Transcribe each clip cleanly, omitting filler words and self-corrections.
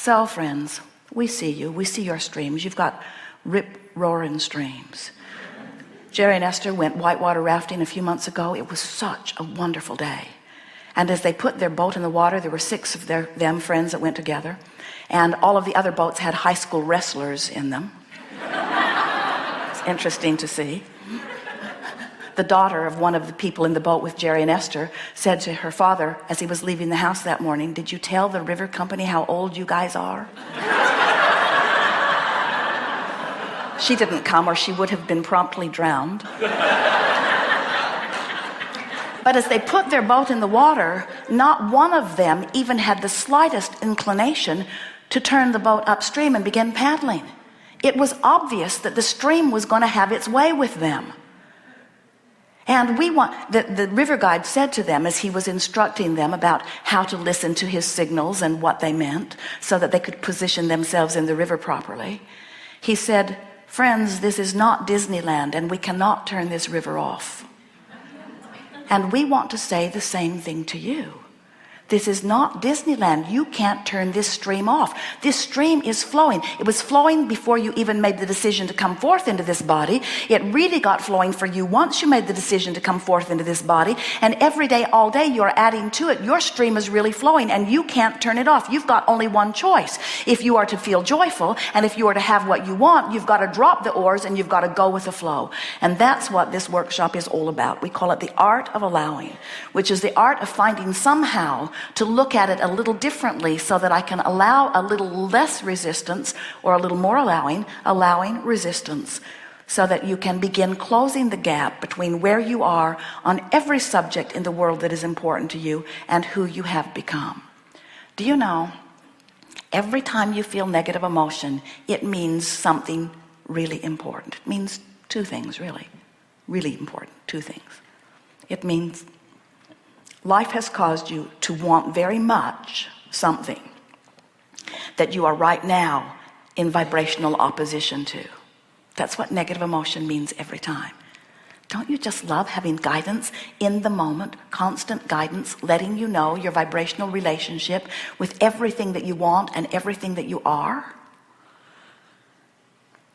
So friends, we see you, we see your streams. You've got rip-roaring streams. Jerry and Esther went whitewater rafting a few months ago. It was such a wonderful day. And as they put their boat in the water, there were 6 of them friends that went together, and all of the other boats had high school wrestlers in them. It's interesting to see. The daughter of one of the people in the boat with Jerry and Esther said to her father as he was leaving the house that morning, "Did you tell the river company how old you guys are?" She didn't come, or she would have been promptly drowned. But as they put their boat in the water, not one of them even had the slightest inclination to turn the boat upstream and begin paddling. It was obvious that the stream was going to have its way with them. And the river guide said to them as he was instructing them about how to listen to his signals and what they meant so that they could position themselves in the river properly. He said, "Friends, this is not Disneyland, and we cannot turn this river off. And we want to say the same thing to you. This is not Disneyland. You can't turn this stream off. This stream is flowing. It was flowing before you even made the decision to come forth into this body. It really got flowing for you once you made the decision to come forth into this body. And every day, all day, you're adding to it. Your stream is really flowing, and you can't turn it off. You've got only one choice. If you are to feel joyful, and if you are to have what you want, you've got to drop the oars, and you've got to go with the flow. And that's what this workshop is all about. We call it the art of allowing, which is the art of finding somehow to look at it a little differently so that I can allow a little less resistance, or a little more allowing resistance, so that you can begin closing the gap between where you are on every subject in the world that is important to you and who you have become. Do you know, every time you feel negative emotion, it means something really important. It means 2 things, really important, 2 things. It means life has caused you to want very much something that you are right now in vibrational opposition to. That's what negative emotion means every time. Don't you just love having guidance in the moment, constant guidance, letting you know your vibrational relationship with everything that you want and everything that you are?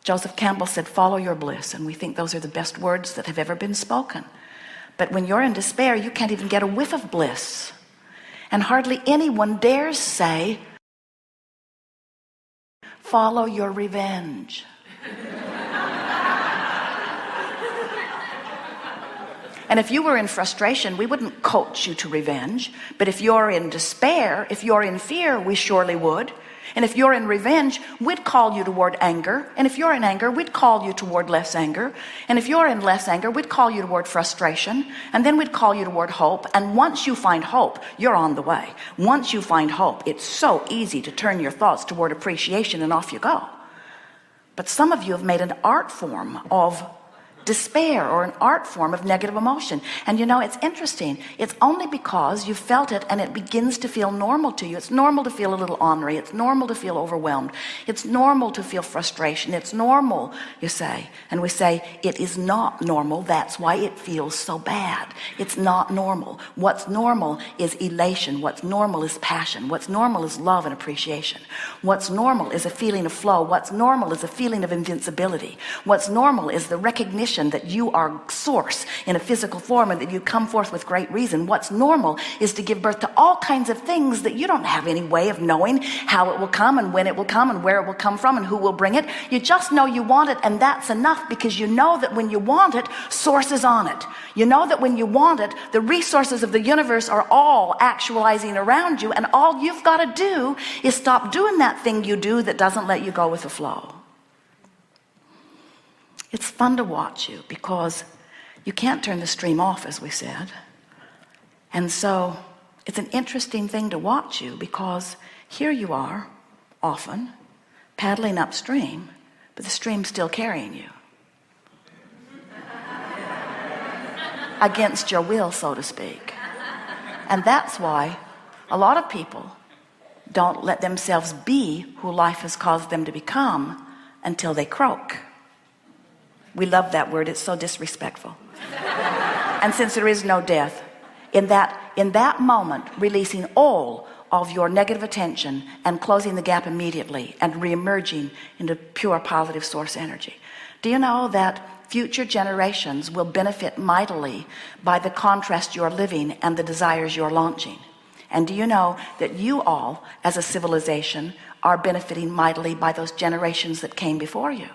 Joseph Campbell said, "Follow your bliss," and we think those are the best words that have ever been spoken. But when you're in despair, you can't even get a whiff of bliss. And hardly anyone dares say, "Follow your revenge." And if you were in frustration, we wouldn't coach you to revenge. But if you're in despair, if you're in fear, we surely would. And if you're in revenge, we'd call you toward anger. And if you're in anger, we'd call you toward less anger. And if you're in less anger, we'd call you toward frustration. And then we'd call you toward hope. And once you find hope, you're on the way. Once you find hope, it's so easy to turn your thoughts toward appreciation, and off you go. But some of you have made an art form of despair, or an art form of negative emotion. And you know, it's interesting. It's only because you felt it and it begins to feel normal to you. It's normal to feel a little ornery. It's normal to feel overwhelmed. It's normal to feel frustration. It's normal, you say. And we say, it is not normal. That's why it feels so bad. It's not normal. What's normal is elation. What's normal is passion. What's normal is love and appreciation. What's normal is a feeling of flow. What's normal is a feeling of invincibility. What's normal is the recognition that you are source in a physical form, and that you come forth with great reason. What's normal is to give birth to all kinds of things that you don't have any way of knowing how it will come, and when it will come, and where it will come from, and who will bring it. You just know you want it, and that's enough, because you know that when you want it, source is on it. You know that when you want it, the resources of the universe are all actualizing around you, and all you've got to do is stop doing that thing you do that doesn't let you go with the flow. It's fun to watch you, because you can't turn the stream off, as we said. And so it's an interesting thing to watch you, because here you are, often, paddling upstream, but the stream's still carrying you. Against your will, so to speak. And that's why a lot of people don't let themselves be who life has caused them to become until they croak. We love that word. It's so disrespectful. And since there is no death, in that moment, releasing all of your negative attention and closing the gap immediately and re-emerging into pure positive source energy. Do you know that future generations will benefit mightily by the contrast you're living and the desires you're launching? And do you know that you all as a civilization are benefiting mightily by those generations that came before you?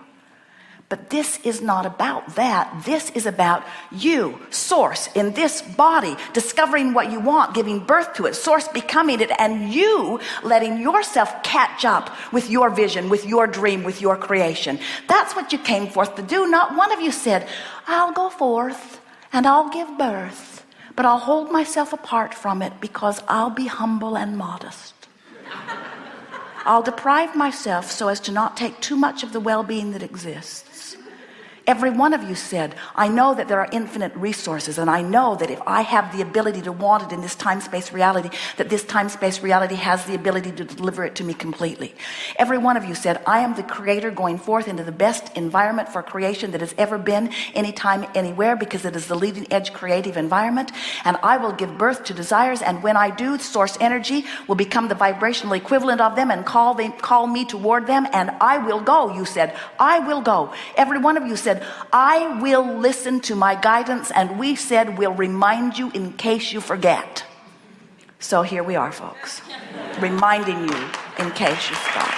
But this is not about that. This is about you, source, in this body, discovering what you want, giving birth to it, source becoming it, and you letting yourself catch up with your vision, with your dream, with your creation. That's what you came forth to do. Not one of you said, I'll go forth and I'll give birth, but I'll hold myself apart from it because I'll be humble and modest. I'll deprive myself so as to not take too much of the well-being that exists. Every one of you said, I know that there are infinite resources, and I know that if I have the ability to want it in this time-space reality, that this time-space reality has the ability to deliver it to me completely. Every one of you said, I am the creator going forth into the best environment for creation that has ever been, anytime, anywhere, because it is the leading edge creative environment, and I will give birth to desires, and when I do, source energy will become the vibrational equivalent of them and call me toward them, and I will go. You said, I will go. Every one of you said, I will listen to my guidance, and we said we'll remind you in case you forget. So here we are, folks, reminding you in case you forgot.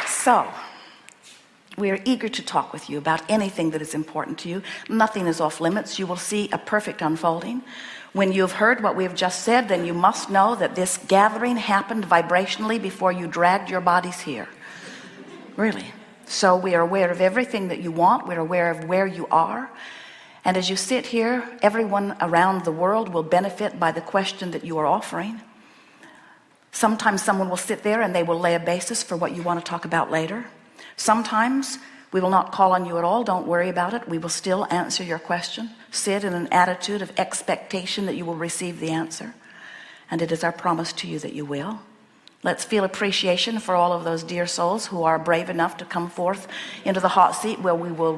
So we are eager to talk with you about anything that is important to you. Nothing is off limits. You will see a perfect unfolding. When you have heard what we have just said, then you must know that this gathering happened vibrationally before you dragged your bodies here. Really. So we are aware of everything that you want. We're aware of where you are. And as you sit here, everyone around the world will benefit by the question that you are offering. Sometimes someone will sit there and they will lay a basis for what you want to talk about later. Sometimes we will not call on you at all. Don't worry about it. We will still answer your question. Sit in an attitude of expectation that you will receive the answer. And it is our promise to you that you will. Let's feel appreciation for all of those dear souls who are brave enough to come forth into the hot seat where we will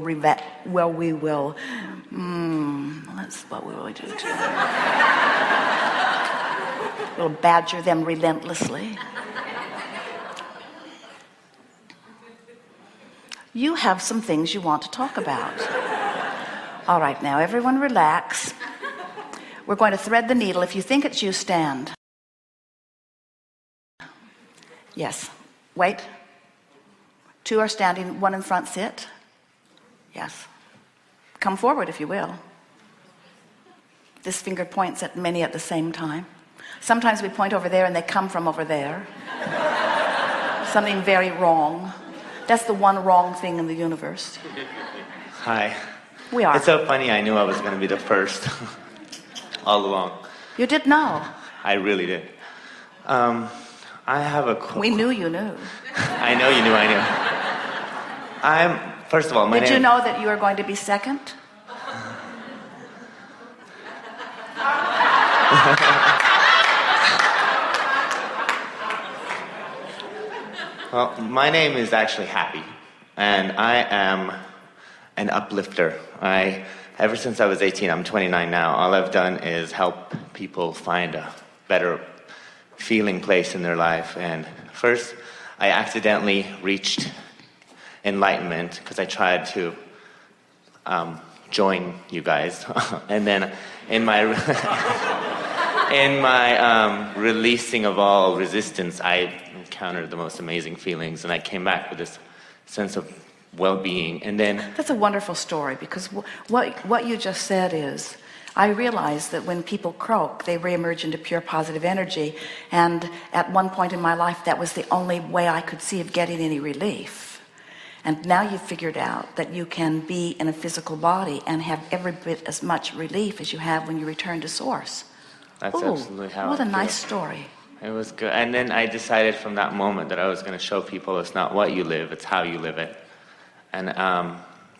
that's what we will do too. We'll badger them relentlessly. You have some things you want to talk about. All right, now everyone relax. We're going to thread the needle. If you think it's you, stand. Yes. Wait. Two are standing, one in front, sit. Yes. Come forward if you will. This finger points at many at the same time. Sometimes we point over there and they come from over there. Something very wrong. That's the one wrong thing in the universe. Hi. We are. It's so funny, I knew I was going to be the first all along. You did know. I really did. I have a... We knew you knew. I know you knew I knew. First of all, my name... Did you know that you were going to be second? Well, my name is actually Happy, and I am an uplifter. Ever since I was 18, I'm 29 now, all I've done is help people find a better feeling place in their life. And first, I accidentally reached enlightenment because I tried to join you guys. And then in my releasing of all resistance, I encountered the most amazing feelings, and I came back with this sense of well-being. And then that's a wonderful story, because what you just said is, I realize that when people croak, they reemerge into pure positive energy, and at one point in my life that was the only way I could see of getting any relief. And now you've figured out that you can be in a physical body and have every bit as much relief as you have when you return to source. That's absolutely how what a I feel. nice story. It was good. And then I decided from that moment that I was going to show people it's not what you live, it's how you live it. And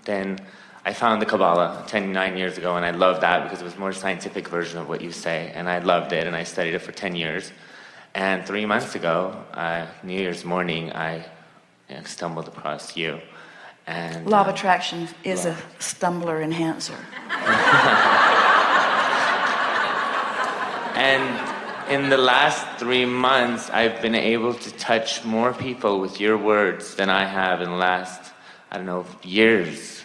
then I found the Kabbalah 9 years ago, and I loved that because it was a more scientific version of what you say, and I loved it, and I studied it for 10 years. And 3 months ago, New Year's morning, I stumbled across you. And Law of attraction is a stumbler enhancer. And in the last 3 months, I've been able to touch more people with your words than I have in the last, I don't know, years.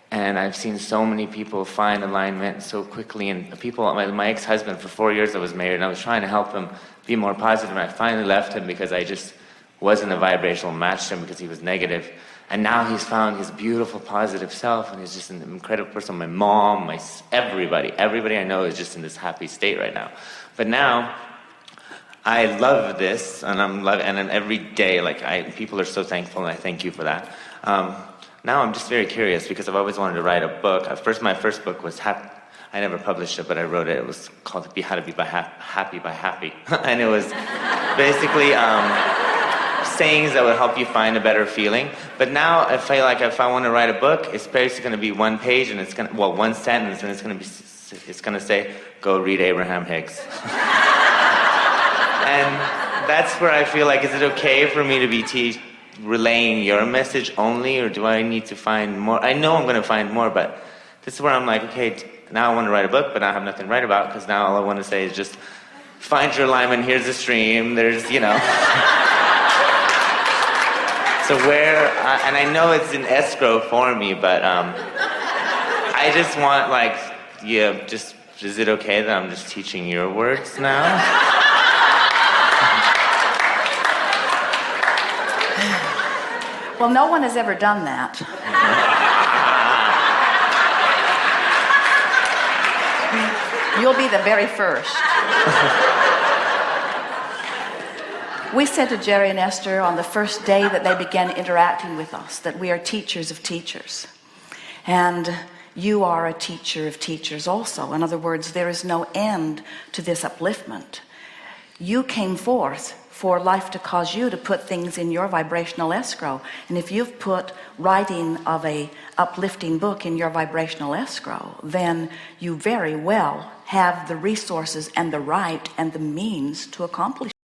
And I've seen so many people find alignment so quickly. And people, my ex-husband, for 4 years I was married, and I was trying to help him be more positive, and I finally left him because I just wasn't a vibrational match to him because he was negative. And now he's found his beautiful, positive self, and he's just an incredible person. My mom, everybody I know is just in this happy state right now. But now, I love this, and and every day, people are so thankful, and I thank you for that. Now I'm just very curious because I've always wanted to write a book. My first book was I never published it, but I wrote it. It was called How to Be Happy by Happy. And it was basically sayings that would help you find a better feeling. But now I feel like if I want to write a book, it's basically going to be one page, and one sentence, and it's going to say, go read Abraham Hicks. And that's where I feel like, is it okay for me to be relaying your message only, or do I need to find more? I know I'm going to find more, but this is where I'm like, okay, now I want to write a book, but I have nothing to write about, because now all I want to say is just find your alignment, here's the stream, there's, So and I know it's in escrow for me, but I just want, is it okay that I'm just teaching your words now? Well, no one has ever done that. You'll be the very first. We said to Jerry and Esther on the first day that they began interacting with us that we are teachers of teachers. And you are a teacher of teachers also. In other words, there is no end to this upliftment. You came forth for life to cause you to put things in your vibrational escrow. And if you've put writing of a uplifting book in your vibrational escrow, then you very well have the resources and the right and the means to accomplish